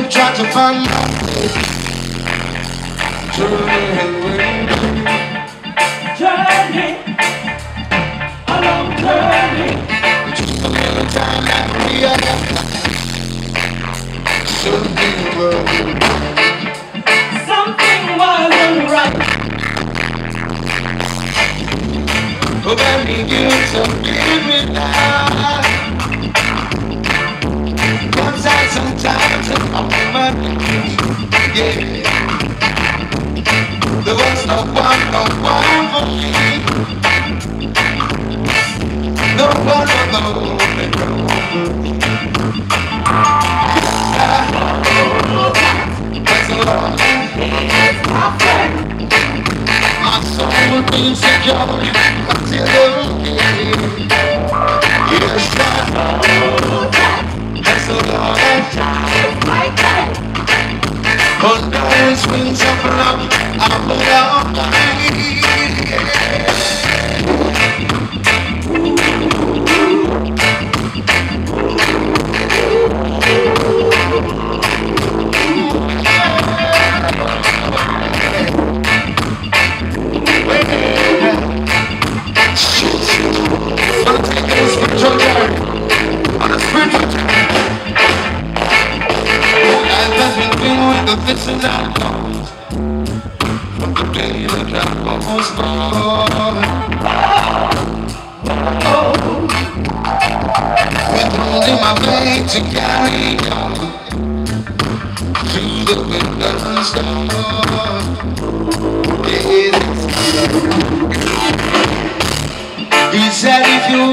try to find my place. Journey, a long journey. Just a little time and realize something wasn't right. But I need you to give me life. Sometimes I'm on my knees, yeah. There was no one for me. No one for the lonely road. That's a lot. My friend. My soul will be secure until the end. Yes, I know that. That's a lot. But now it's been so long, I'm alone. I'm taking a spiritual journey, on a spiritual journey. I've been dealing with the this and that from the day that I was born. With only my way to carry on through the winter and storm. He said if you